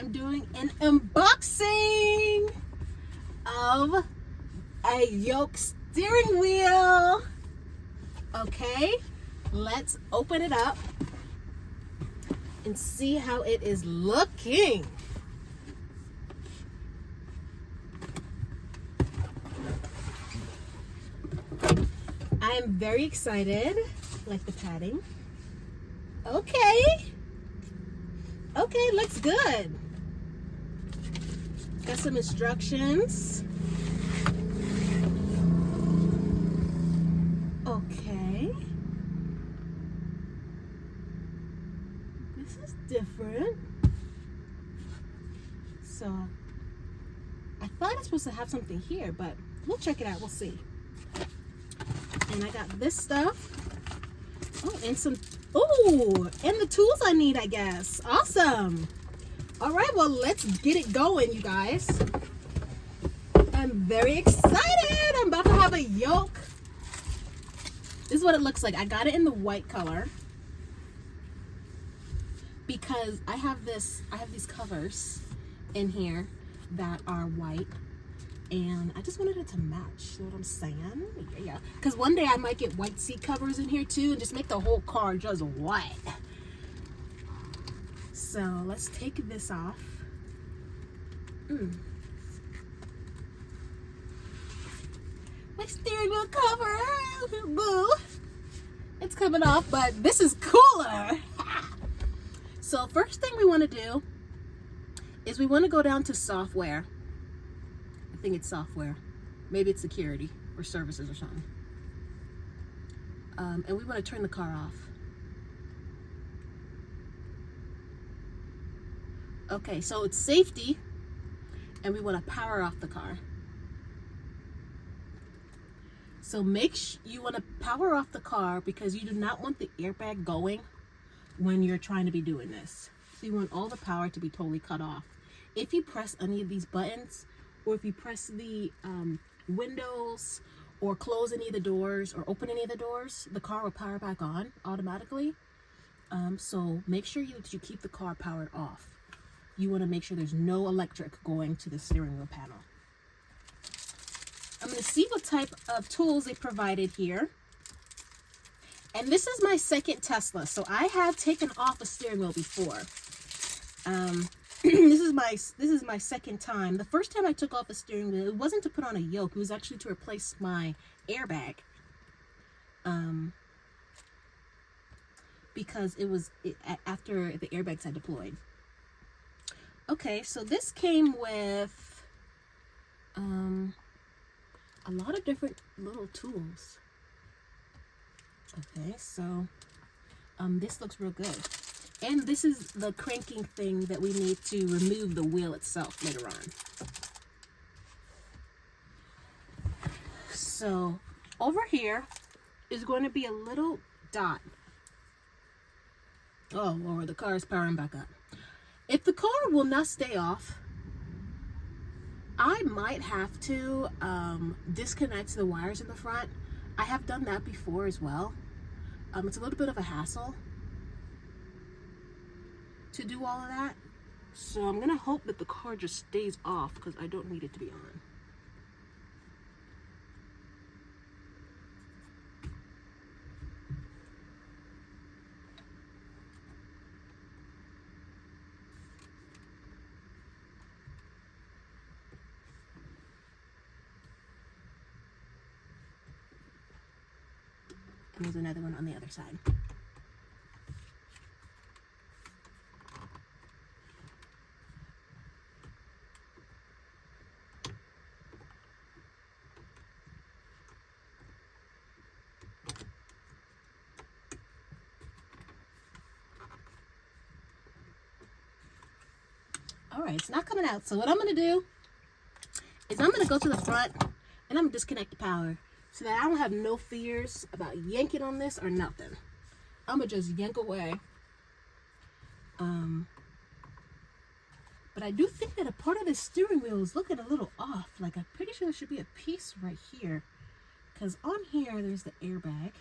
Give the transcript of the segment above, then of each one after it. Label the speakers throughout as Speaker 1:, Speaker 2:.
Speaker 1: I'm doing an unboxing of a Yoke steering wheel. Okay, let's open it up and see how it is looking. I am very excited. Like the padding. Okay, looks good. Got some instructions. Okay, this is different. So I thought it's supposed to have something here, but we'll check it out. We'll see. And I got this stuff. Oh, and some, oh, and the tools I need, I guess. Awesome. All right, well, let's get it going, you guys. I'm very excited. I'm about to have a Yoke. This is what it looks like. I got it in the white color because I have these covers in here that are white. And I just wanted it to match. You know what I'm saying? Yeah. Because one day I might get white seat covers in here too and just make the whole car just white. So let's take this off. My steering wheel cover. Boo. It's coming off, but this is cooler. So first thing we want to do is we want to go down to software. I think it's software, maybe it's security or services or something, and we want to turn the car off. Okay, so it's safety, and we want to power off the car. So you want to power off the car because you do not want the airbag going when you're trying to be doing this. So you want all the power to be totally cut off. If you press any of these buttons, or if you press the windows or close any of the doors or open any of the doors, the car will power back on automatically. So make sure you keep the car powered off. You want to make sure there's no electric going to the steering wheel panel. I'm going to see what type of tools they provided here. And this is my second Tesla, so I have taken off a steering wheel before. This is my second time. The first time I took off a steering wheel, it wasn't to put on a yoke. It was actually to replace my airbag. Because it was after the airbags had deployed. Okay, so this came with a lot of different little tools. Okay, so this looks real good. And this is the cranking thing that we need to remove the wheel itself later on. So over here is going to be a little dot. Oh Lord, the car is powering back up. If the car will not stay off, I might have to disconnect the wires in the front. I have done that before as well. It's a little bit of a hassle to do all of that, so I'm gonna hope that the car just stays off because I don't need it to be on. And there's another one on the other side. All right, it's not coming out. So what I'm going to do is I'm going to go to the front and I'm going to disconnect the power so that I don't have no fears about yanking on this or nothing. I'm going to just yank away. But I do think that a part of the steering wheel is looking a little off. Like, I'm pretty sure there should be a piece right here. Because on here, there's the airbag.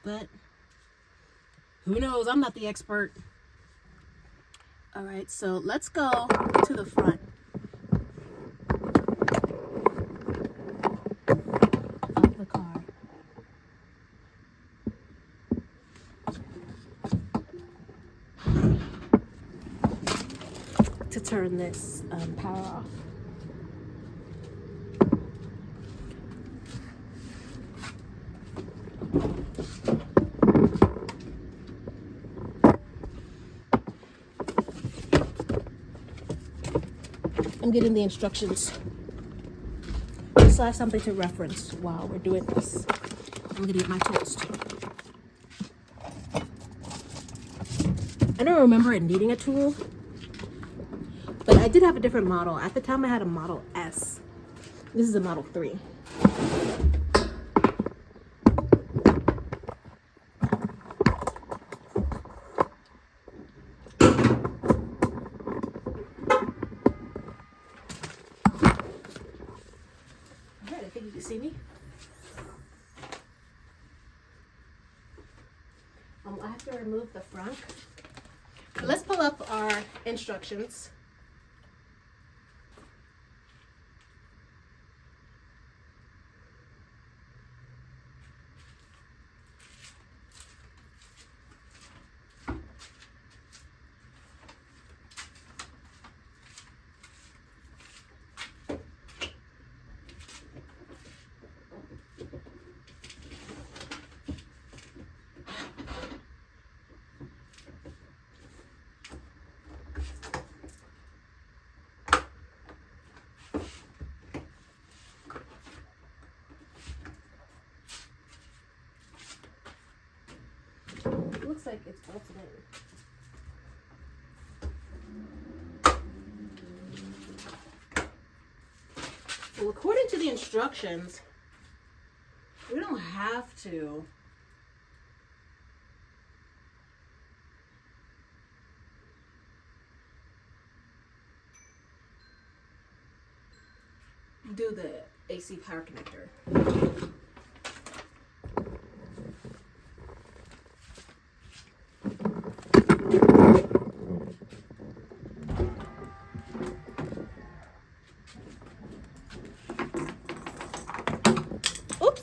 Speaker 1: But Who knows? I'm not the expert. All right, so let's go to the front of the car. To turn this power off. I'm getting the instructions so I have something to reference while we're doing this. I'm gonna get my tools too. I don't remember it needing a tool, but I did have a different model. At the time I had a Model S. This is a Model 3. I think you can see me. I have to remove the front. Let's pull up our instructions. It looks like it's bolted in. Well, according to the instructions, we don't have to do the AC power connector. Oops.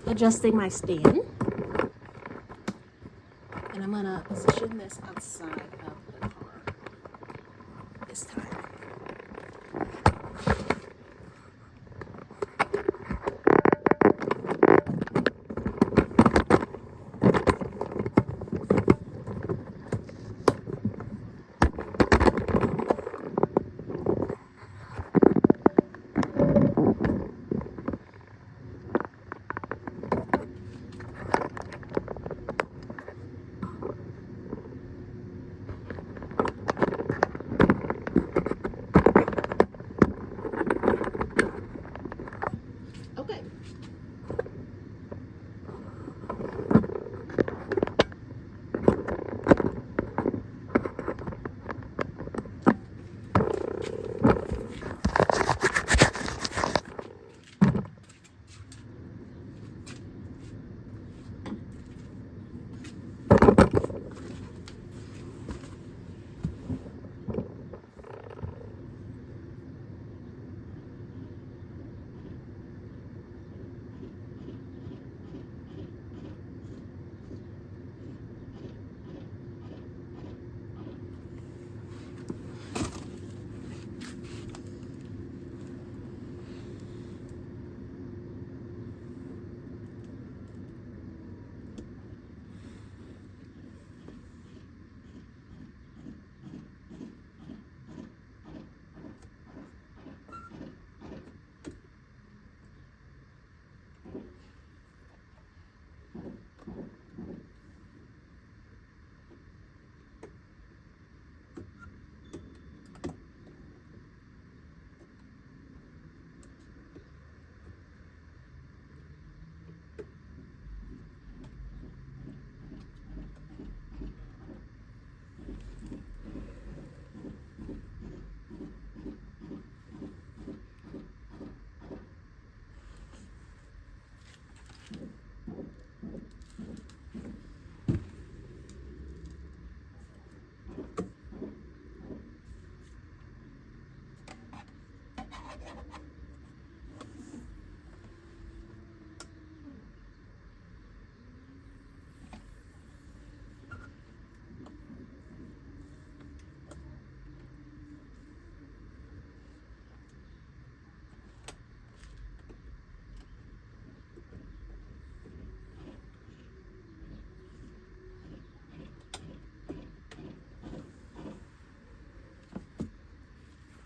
Speaker 1: Adjusting my stand, and I'm gonna position this outside of the car this time.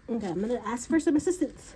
Speaker 1: Okay, I'm gonna ask for some assistance.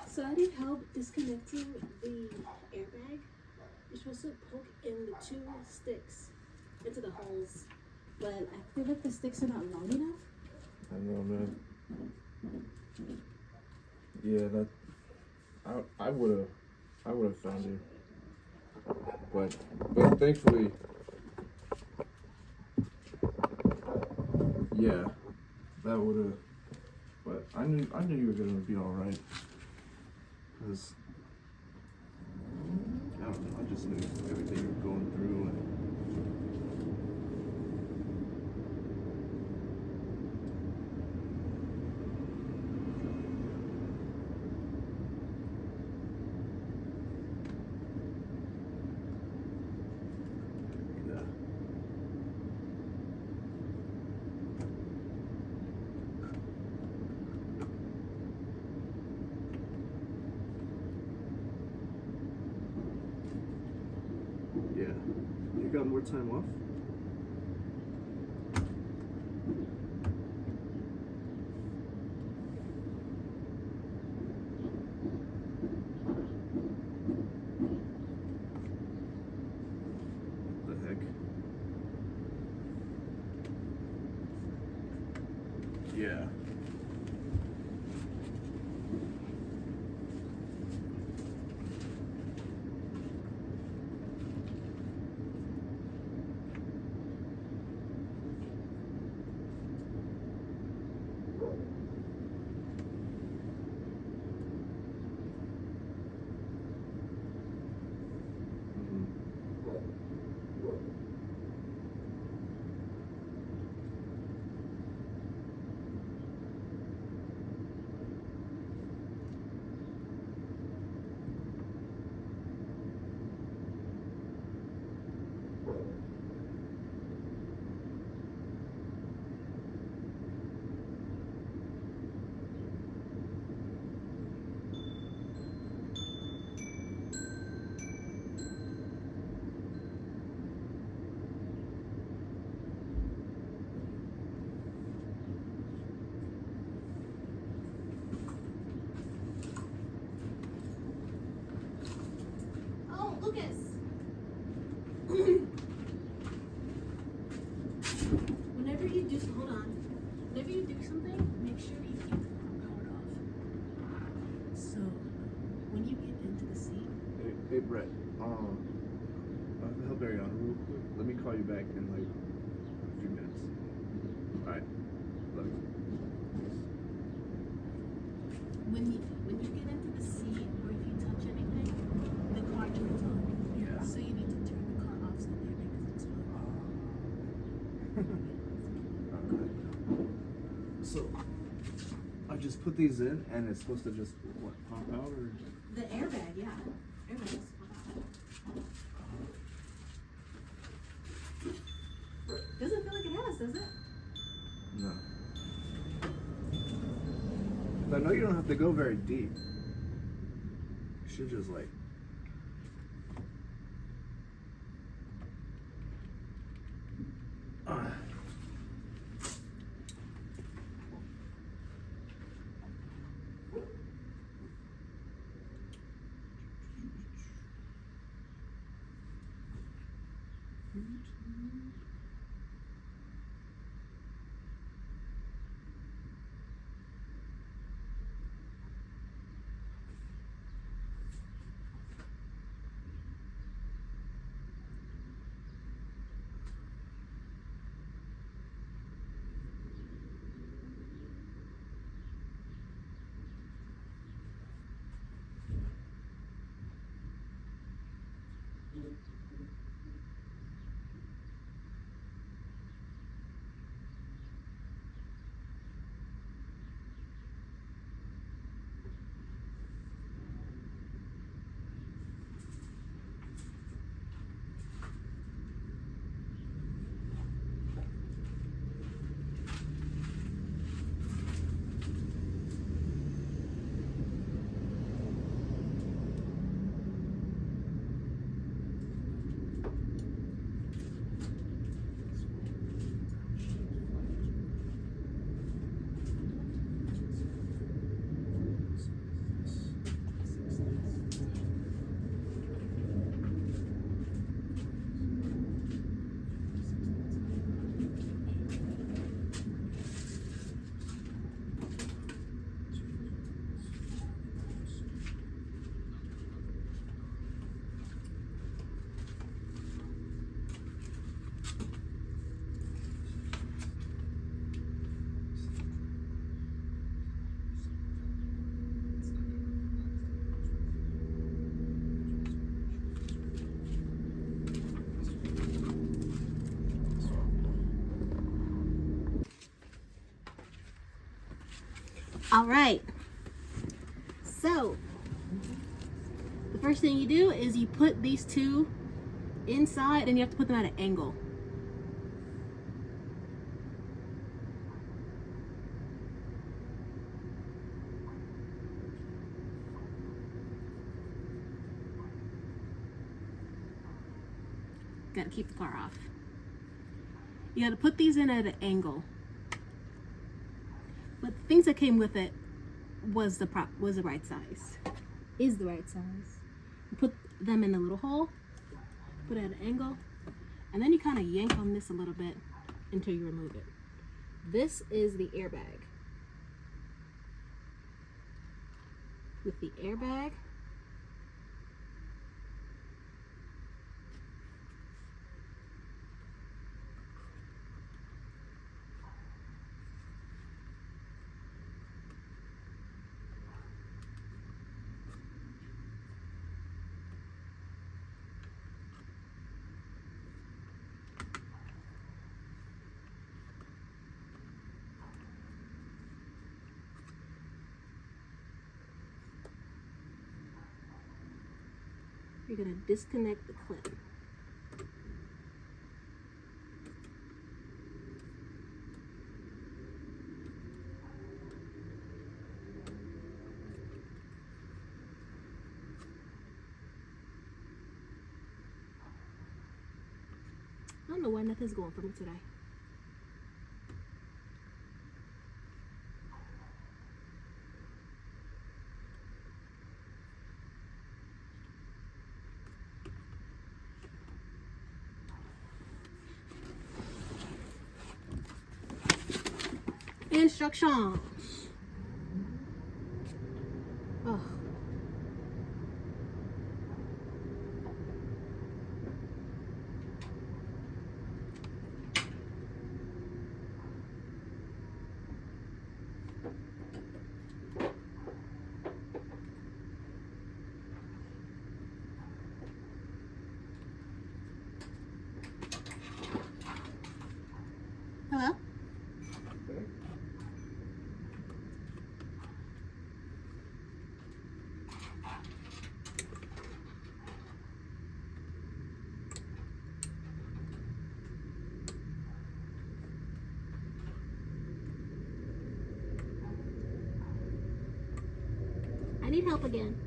Speaker 1: So I need help disconnecting the airbag. You're supposed to poke in the 2 sticks into the holes, but I feel like the sticks are not long enough.
Speaker 2: I know, man. Yeah, that I would have found you, but thankfully, yeah, that would have. But I knew you were gonna be all right, cause I don't know. I just knew everything you were going through and. Yeah. You got more time off? The heck? Yeah.
Speaker 1: Oh, Lucas! Whenever you do, hold on. Whenever you do something, make sure you keep the car powered off. So, when you get into the seat.
Speaker 2: Hey Brett. Help Ariana real quick. Let me call you back in like a few minutes. All right. Love you.
Speaker 1: When you get into the seat, or if you touch anything, the car turns on.
Speaker 2: Yeah.
Speaker 1: So you need to turn the car off so the airbag doesn't explode.
Speaker 2: Okay. So I just put these in, and it's supposed to just what, pop out or?
Speaker 1: The airbag, yeah. Airbag is pop out. Doesn't feel like it has, does it?
Speaker 2: No. I know you don't have to go very deep. You should just like.
Speaker 1: All right, so the first thing you do is you put these two inside and you have to put them at an angle. Gotta keep the car off. You gotta put these in at an angle. But the things that came with it was the right size. Is the right size. You put them in a little hole, put it at an angle, and then you kind of yank on this a little bit until you remove it. This is the airbag. With the airbag, you're going to disconnect the clip. I don't know why nothing's going for me today. Instructions. Oh. Hello? I need help again.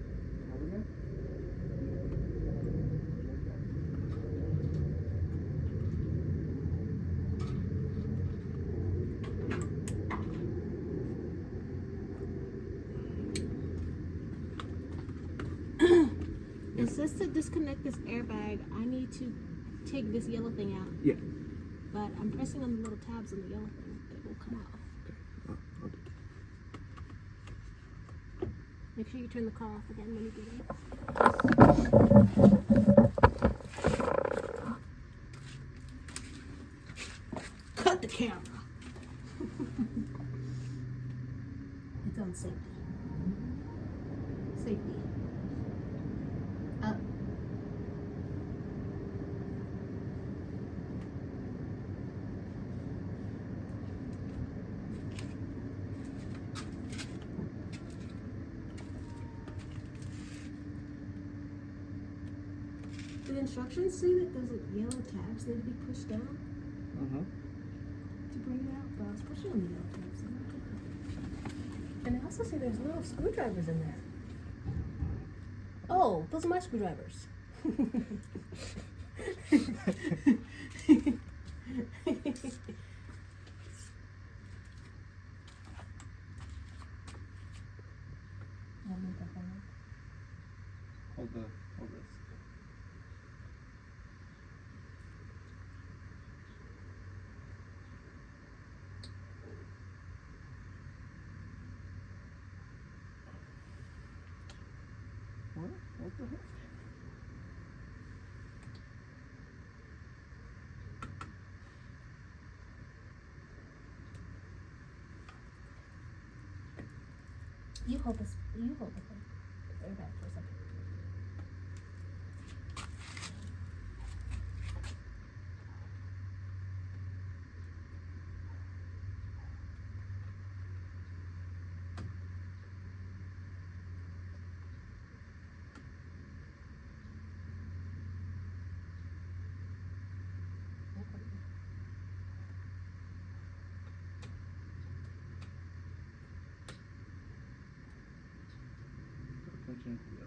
Speaker 1: It says to disconnect this airbag, I need to take this yellow thing out.
Speaker 2: Yeah.
Speaker 1: But I'm pressing on the little tabs on the yellow thing. It will come out.
Speaker 2: Okay. I'll do it.
Speaker 1: Make sure you turn the car off again when you get in. Cut the camera. It's on safety. Safety. Up. The instructions say that those yellow tabs need to be pushed down to bring it out, but I was pushing on the yellow tabs. And they also say there's little screwdrivers in there. Oh, those are my screwdrivers.
Speaker 2: Hold this. What the heck?
Speaker 1: You hold this. You hold the thing. Very bad for a second.
Speaker 2: Attention. Yeah.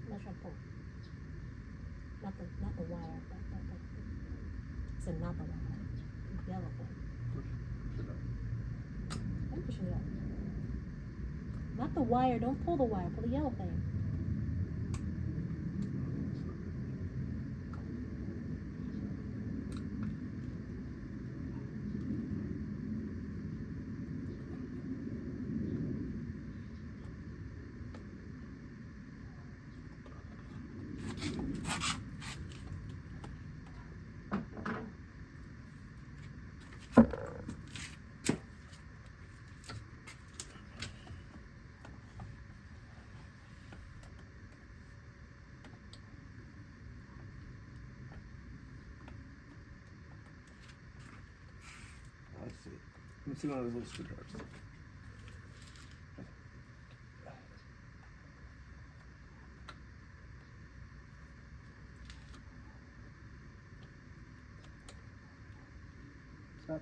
Speaker 1: Let's try to pull. Not the wire. So not the wire. The yellow thing.
Speaker 2: Push it up.
Speaker 1: I'm pushing it up. Not the wire. Don't pull the wire. Pull the yellow thing.
Speaker 2: Let's see. Let me see one of those little screwdrivers. Stop.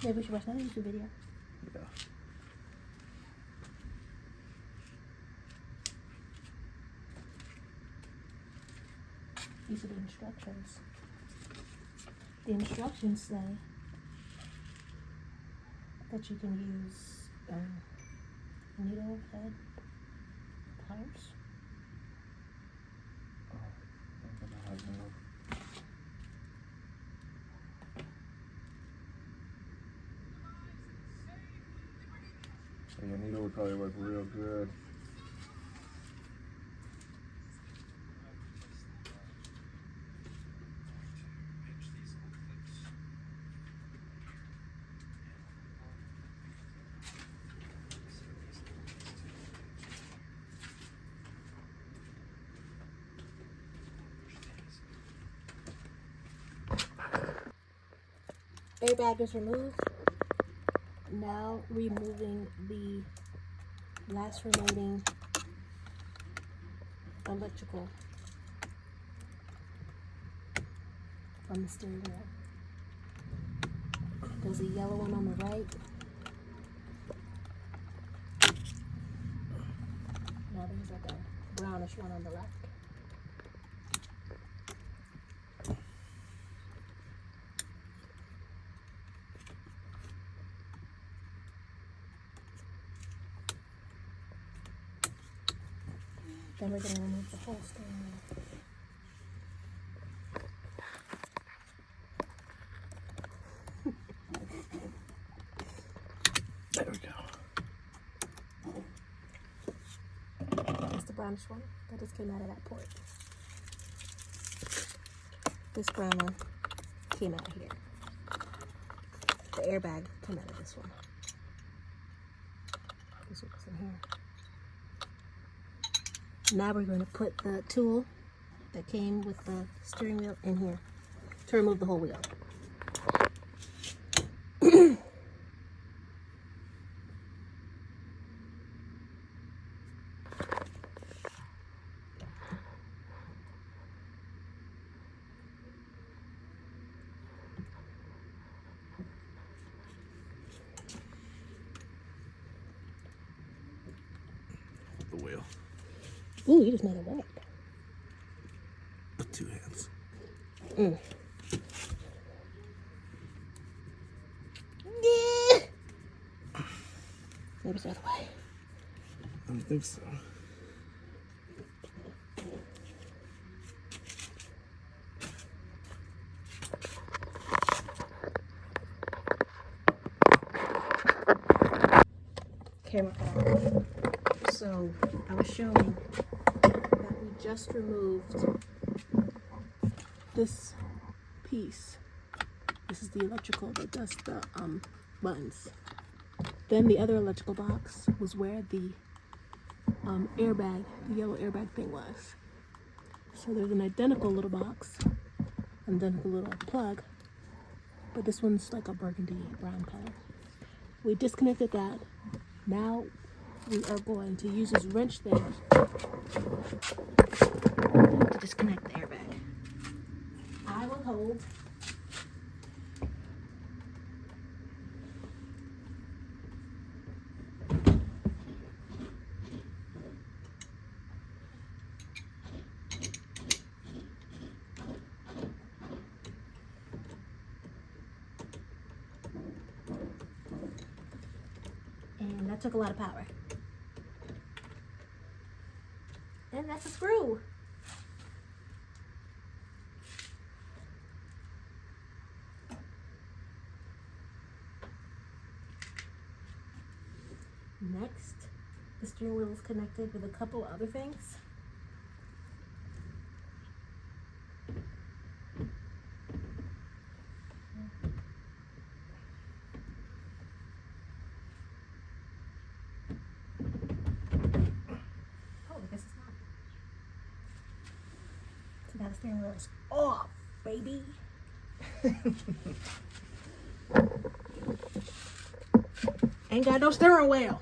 Speaker 1: Maybe we should watch another YouTube video.
Speaker 2: Yeah.
Speaker 1: These are the instructions. The instructions say that you can use needle head pliers.
Speaker 2: Oh, I think I have no. Your needle would probably work real good.
Speaker 1: Airbag is removed. Now removing the last remaining electrical from the steering wheel. There's a yellow one on the right. Now there's like a brownish one on the left. Then we're going to remove the whole steering wheel.
Speaker 2: There we go.
Speaker 1: That's the brownish one that just came out of that port. This brown one came out of here. The airbag came out of this one. This one was in here. Now we're going to put the tool that came with the steering wheel in here to remove the whole wheel.
Speaker 2: The wheel.
Speaker 1: Ooh, you just made it wet.
Speaker 2: With 2 hands.
Speaker 1: Mm. Yeah. Maybe it's the other way.
Speaker 2: I don't think so.
Speaker 1: Camera off. So I was showing that we just removed this piece. This is the electrical that does the buttons. Then the other electrical box was where the airbag, the yellow airbag thing was. So there's an identical little box, identical little plug, but this one's like a burgundy brown color. We disconnected that. Now we are going to use this wrench thing to disconnect the airbag. I will hold. And that took a lot of power. And that's a screw. Next, the steering wheel is connected with a couple other things. Now the steering wheel is off, baby. Ain't got no steering wheel.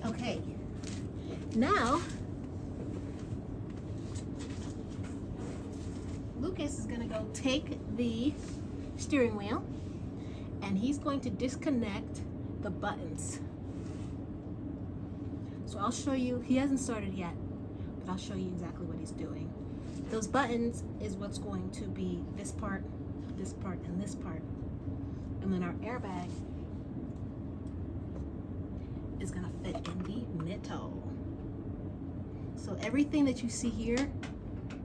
Speaker 1: Okay, now Lucas is going to go take the steering wheel and he's going to disconnect the buttons. So I'll show you, he hasn't started yet, but I'll show you exactly what he's doing. Those buttons is what's going to be this part, and this part. And then our airbag is gonna fit in the middle. So everything that you see here,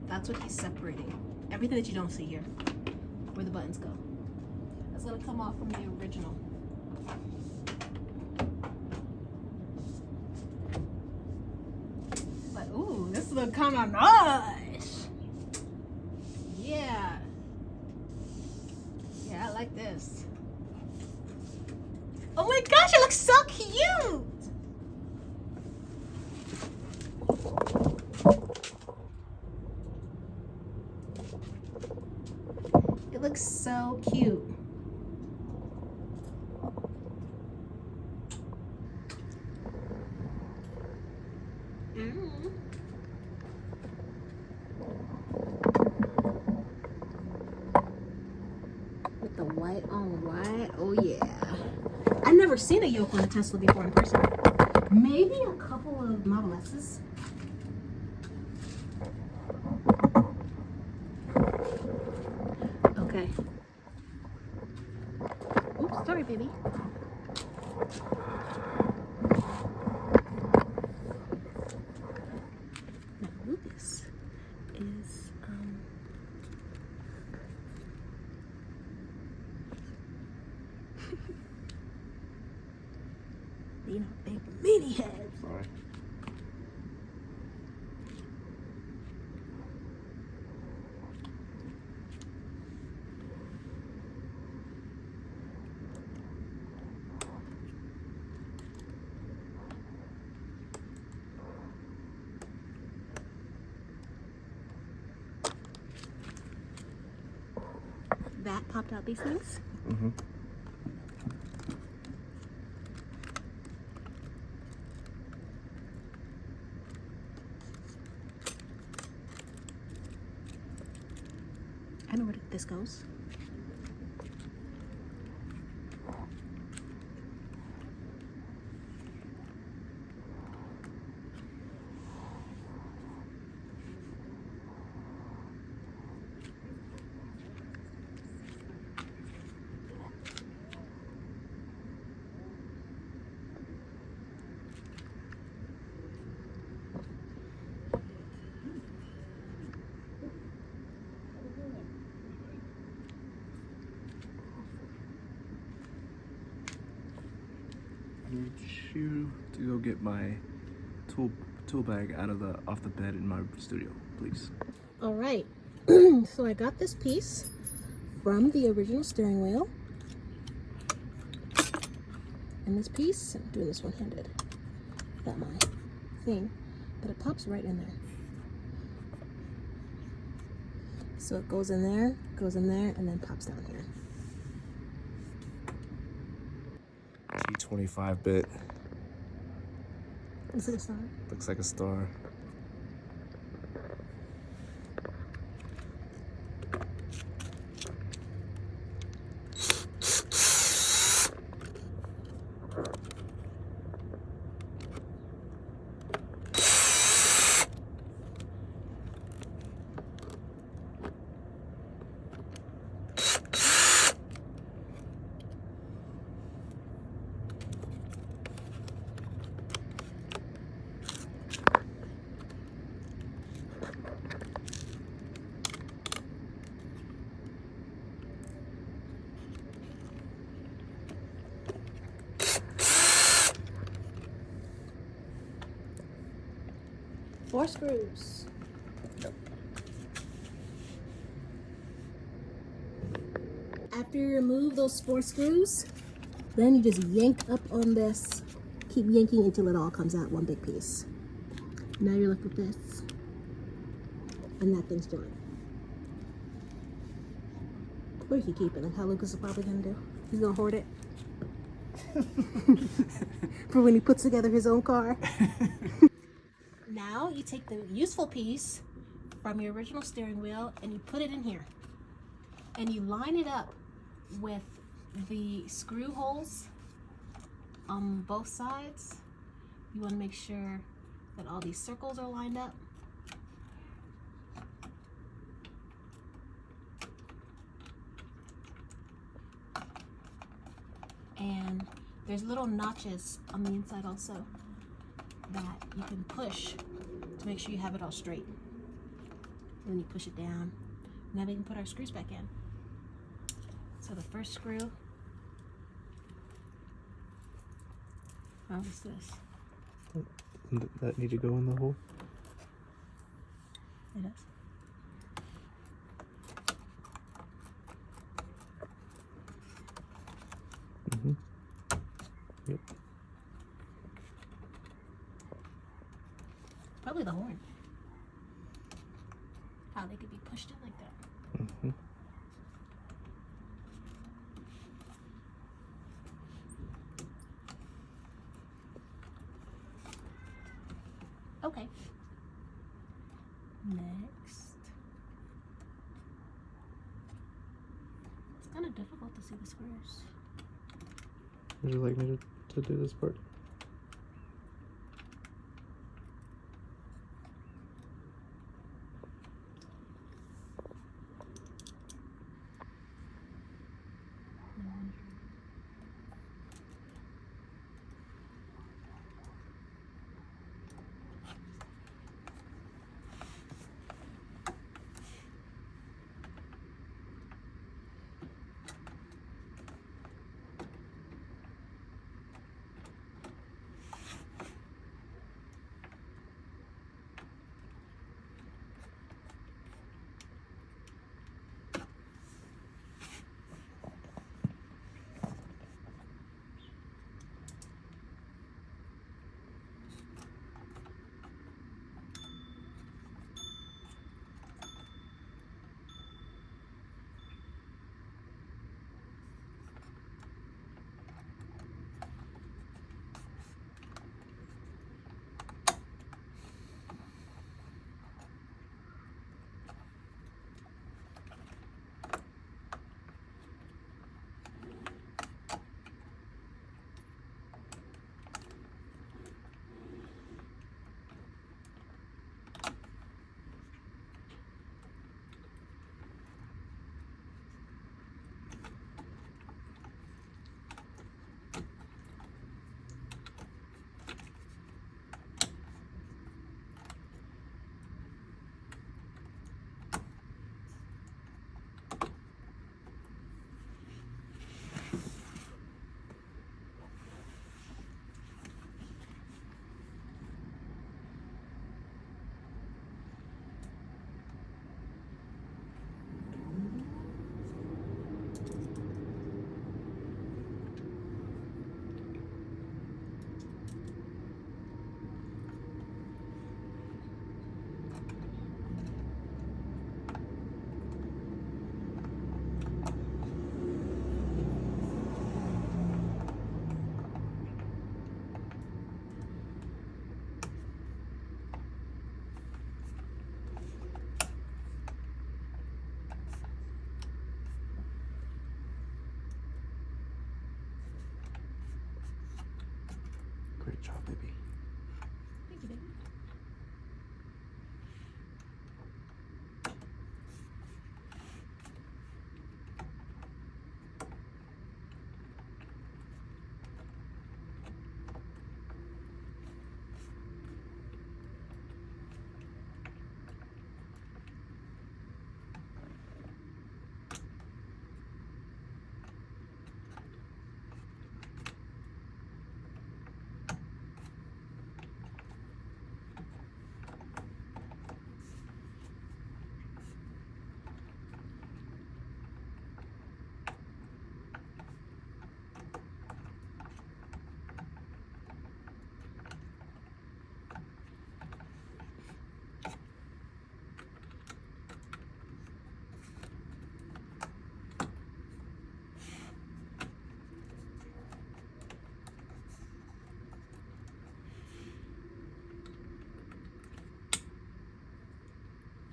Speaker 1: that's what he's separating. Everything that you don't see here, where the buttons go. That's gonna come off from the original. look kind of nice. Yeah. Yeah, I like this. Oh my gosh, it looks so cute. It looks so cute. With the white on white, oh yeah. I've never seen a yoke on a Tesla before in person. Maybe a couple of Model S's. Okay. Oops, sorry, baby. Now, this is you know, big mini head.
Speaker 2: Sorry.
Speaker 1: That popped out these things.
Speaker 2: Mm-hmm.
Speaker 1: I know where this goes.
Speaker 2: I need you to go get my tool bag off the bed in my studio, please.
Speaker 1: All right. So I got this piece from the original steering wheel. And this piece, I'm doing this one-handed. Not my thing, but it pops right in there. So it goes in there, and then pops down here.
Speaker 2: T25-bit.
Speaker 1: Is it a star?
Speaker 2: Looks like a star.
Speaker 1: Four screws. After you remove those 4 screws, then you just yank up on this. Keep yanking until it all comes out one big piece. Now you're left with this. And that thing's joined. Where you keep it? And how Lucas is probably gonna do? He's gonna hoard it. For when he puts together his own car. Now you take the useful piece from your original steering wheel and you put it in here. And you line it up with the screw holes on both sides. You want to make sure that all these circles are lined up. And there's little notches on the inside also that you can push to make sure you have it all straight. And then you push it down. Now we can put our screws back in. So the first screw, how is this?
Speaker 2: That need to go in the hole?
Speaker 1: It is.
Speaker 2: Mm-hmm. Yep.
Speaker 1: Probably the horn. How they could be pushed in like that.
Speaker 2: Mm-hmm.
Speaker 1: Okay. Next. It's kind of difficult to see the squares.
Speaker 2: Would you like me to do this part? Great job, baby.
Speaker 1: Thank you, baby.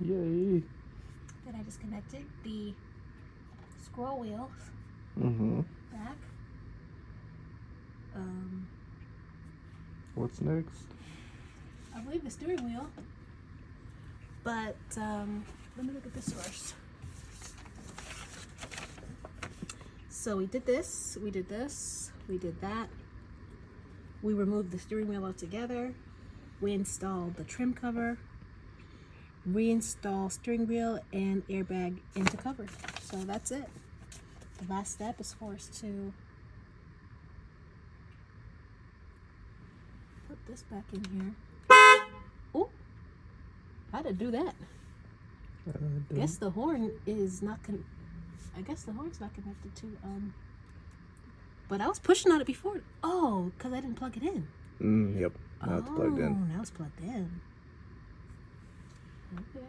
Speaker 2: Yay.
Speaker 1: Then I just connected the scroll wheel
Speaker 2: Mm-hmm.
Speaker 1: back.
Speaker 2: What's next?
Speaker 1: I believe the steering wheel. But let me look at the source. So we did this, we did this, we did that. We removed the steering wheel altogether. We installed the trim cover, reinstall steering wheel and airbag into cover. So that's it. The last step is for us to put this back in here. Oh, how to do that? I guess the horn is not I guess the horn's not connected to but I was pushing on it before. Oh, because I didn't plug it in.
Speaker 2: Yep. Now it's plugged in.
Speaker 1: Oh, now it's plugged in. Okay.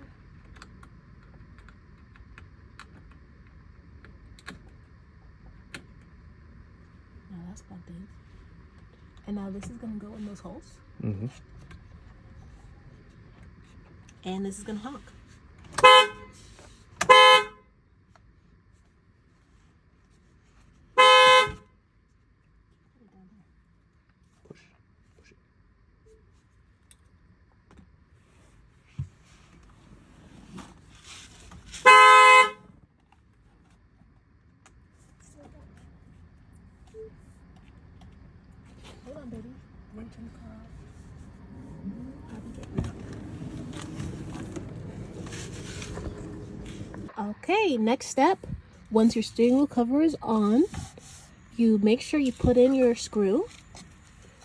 Speaker 1: Now that's plugged in. And now this is gonna go in those holes.
Speaker 2: Mm-hmm.
Speaker 1: And this is gonna honk.
Speaker 2: Push it.
Speaker 1: Hold on, baby. Wait till the car off. Okay, next step. Once your steering wheel cover is on, you make sure you put in your screw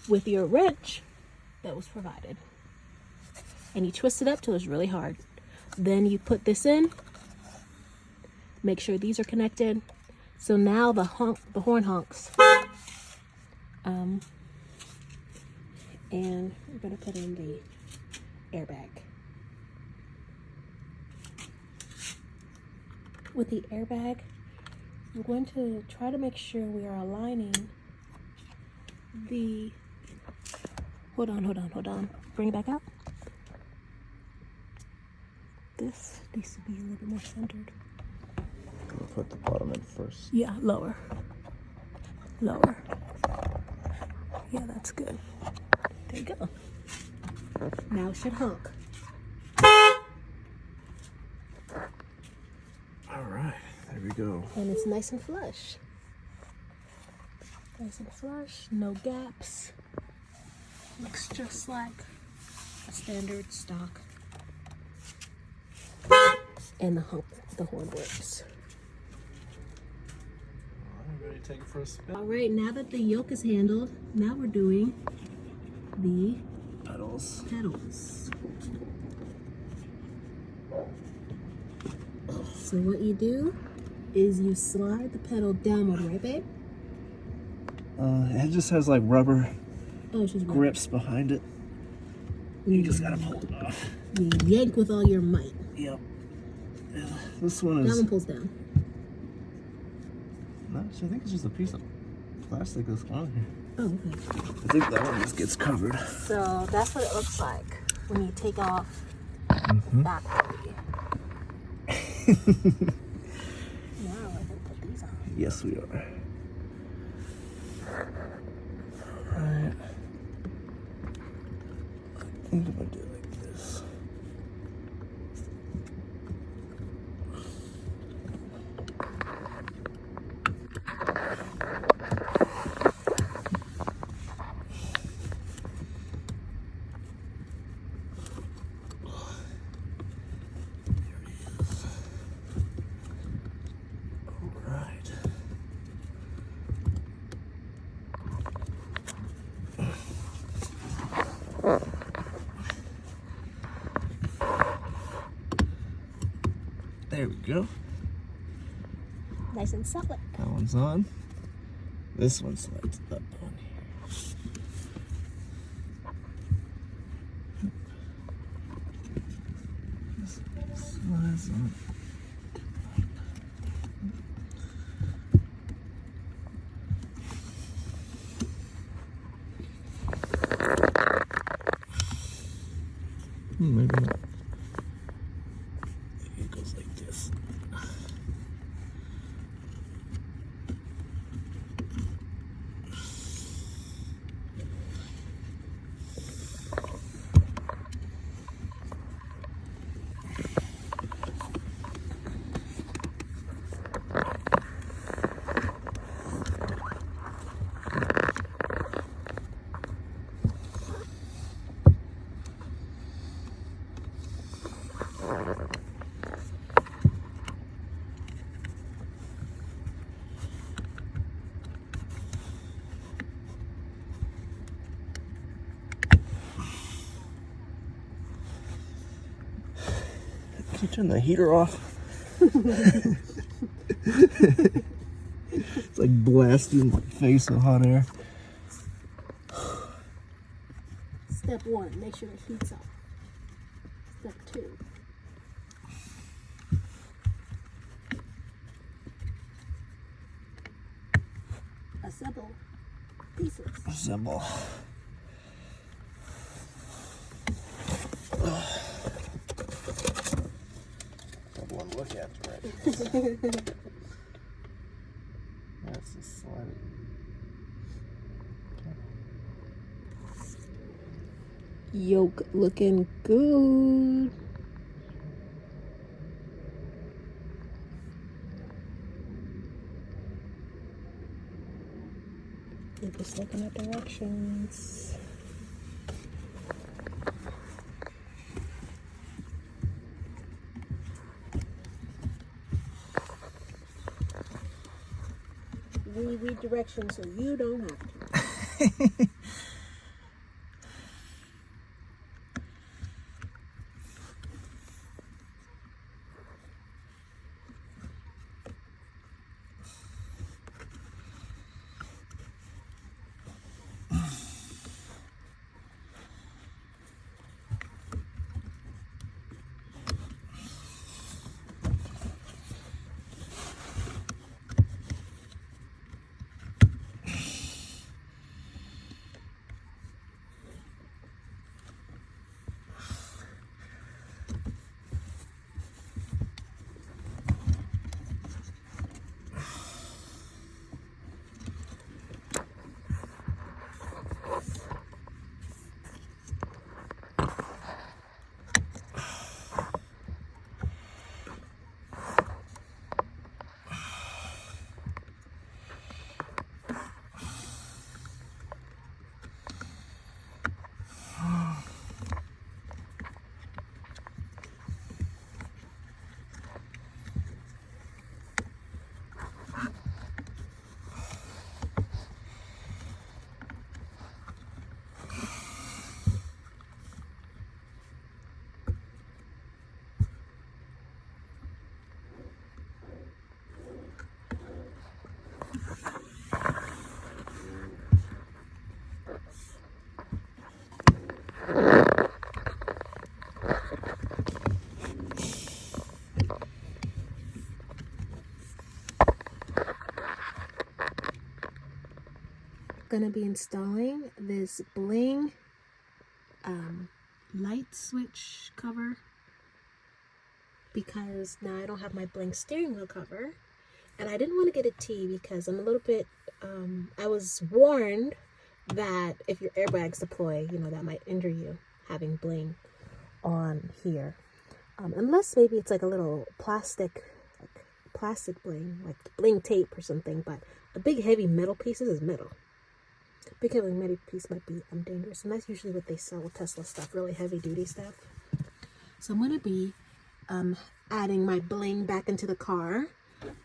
Speaker 1: with your wrench that was provided. And you twist it up till it's really hard. Then you put this in. Make sure these are connected. So now the horn honks. And we're gonna put in the airbag. With the airbag, we're going to try to make sure we are aligning the, hold on. Bring it back out. This needs to be a little bit more centered.
Speaker 2: We'll put the bottom in first.
Speaker 1: Yeah, lower. Yeah, that's good. There you go. Now it should honk.
Speaker 2: All right, there we go.
Speaker 1: And it's nice and flush. No gaps. Looks just like a standard stock. And the horn works.
Speaker 2: All right, ready to take it for a spin?
Speaker 1: All right, now that the yoke is handled, now we're doing the
Speaker 2: Pedals.
Speaker 1: So what you do is you slide the pedal downward, right, babe?
Speaker 2: It just has like rubber
Speaker 1: She's
Speaker 2: grips behind it. You just gotta pull it off.
Speaker 1: You yank with all your might.
Speaker 2: Yep. This one
Speaker 1: That
Speaker 2: is.
Speaker 1: one pulls down.
Speaker 2: No, I think it's just a piece of plastic that's on here.
Speaker 1: Oh, okay.
Speaker 2: I think that one just gets covered.
Speaker 1: So that's what it looks like when you take off the back body. Now we're gonna put these on.
Speaker 2: Yes, we are. Alright. I think if I do it like this. There we go.
Speaker 1: Nice and solid.
Speaker 2: That one's on. This one slides up on here. This slides on. Maybe not. Maybe it goes like this. You turn the heater off. It's like blasting my face with hot air.
Speaker 1: Step 1, make sure it heats up. Step 2. Assemble pieces.
Speaker 2: Assemble. Got one look at it right. That's the slide.
Speaker 1: Yoke looking good. We're just looking at directions. We read directions so you don't have to. Gonna be installing this bling light switch cover because now I don't have my bling steering wheel cover, and I didn't want to get a T because I'm a little bit I was warned that if your airbags deploy, you know, that might injure you having bling on here, unless maybe it's like a little plastic bling, like bling tape or something. But a big heavy metal pieces is metal. Big heavy metal piece might be dangerous, and that's usually what they sell with Tesla stuff, really heavy duty stuff. So I'm going to be adding my bling back into the car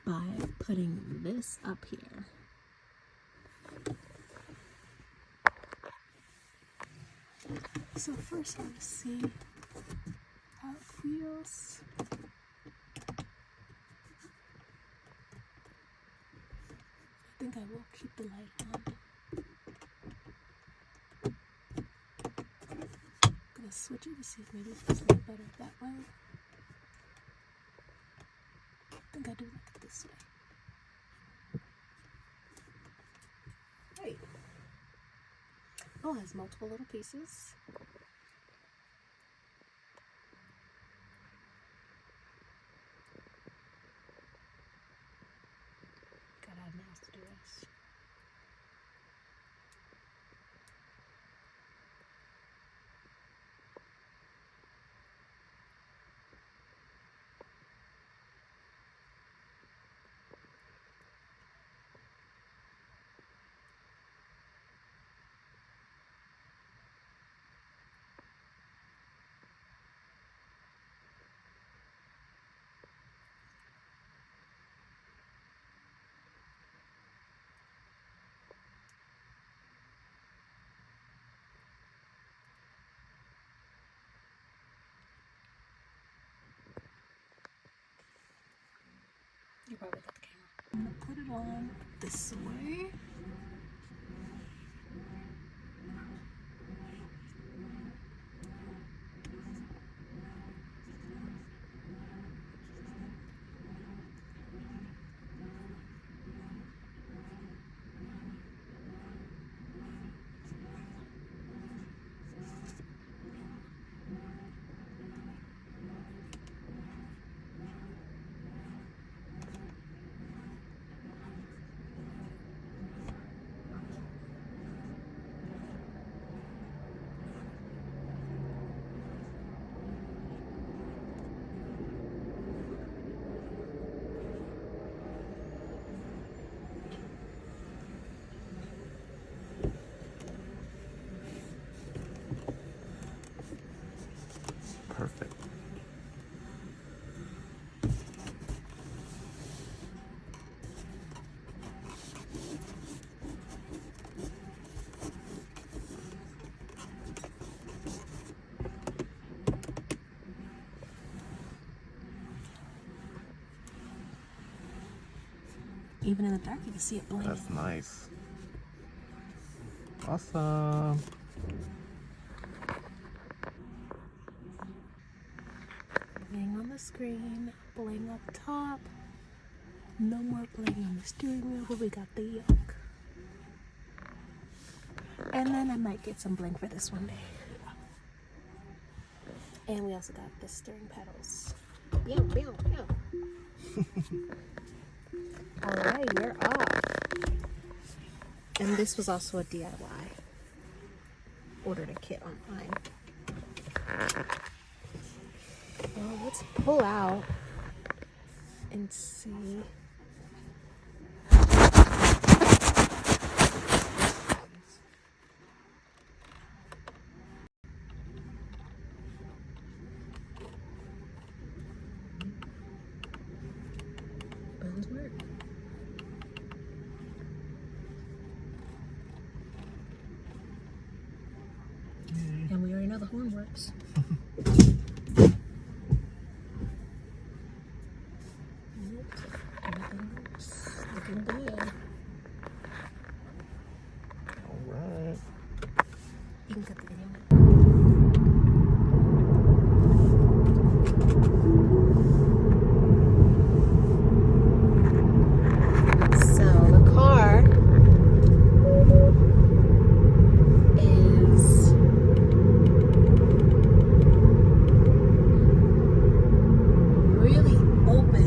Speaker 1: by putting this up here. So first I want to see how it feels. I think I will keep the light on. I'm gonna switch it to see if maybe it feels a little better that way. I think I do like it this way. Right. Oh, it has multiple little pieces. Gotta add nails to do this. You probably got the camera. I'm gonna put it on this way.
Speaker 2: Perfect.
Speaker 1: Even in the dark, you can see it blinking.
Speaker 2: That's nice. Awesome.
Speaker 1: Bling on the screen, bling up top. No more bling on the steering wheel, but we got the yoke. And then I might get some bling for this one day. And we also got the steering pedals. Pew, pew, pew. Alright, we're off. And this was also a DIY. Ordered a kit online. Well, let's pull out and see. Buttons work. And we already know the horn works. Looking good.
Speaker 2: All right.
Speaker 1: You can cut the video. So the car is really open.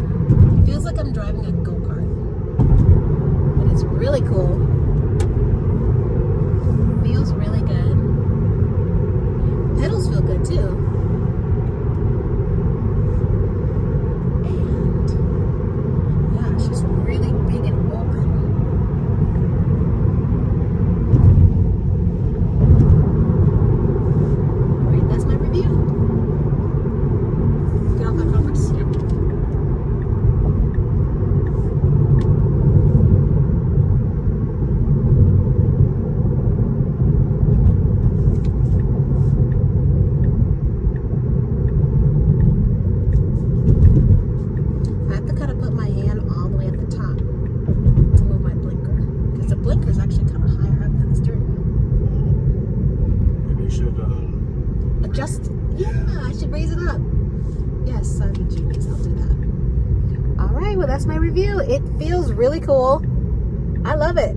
Speaker 1: Feels like I'm driving a go-kart. But it's really cool. Feels really good. Pedals feel good too. And yeah, it's just really big and open. Alright, that's my review. Get off that conference. Yep. I have to kind of put my hand all the way at the top to move my blinker. Because the blinker is actually kind of higher up than the steering wheel.
Speaker 2: Maybe you should
Speaker 1: Adjust. Yeah, I should raise it up. Yes, I'm a genius. I'll do that. Alright, well that's my review. It feels really cool. I love it.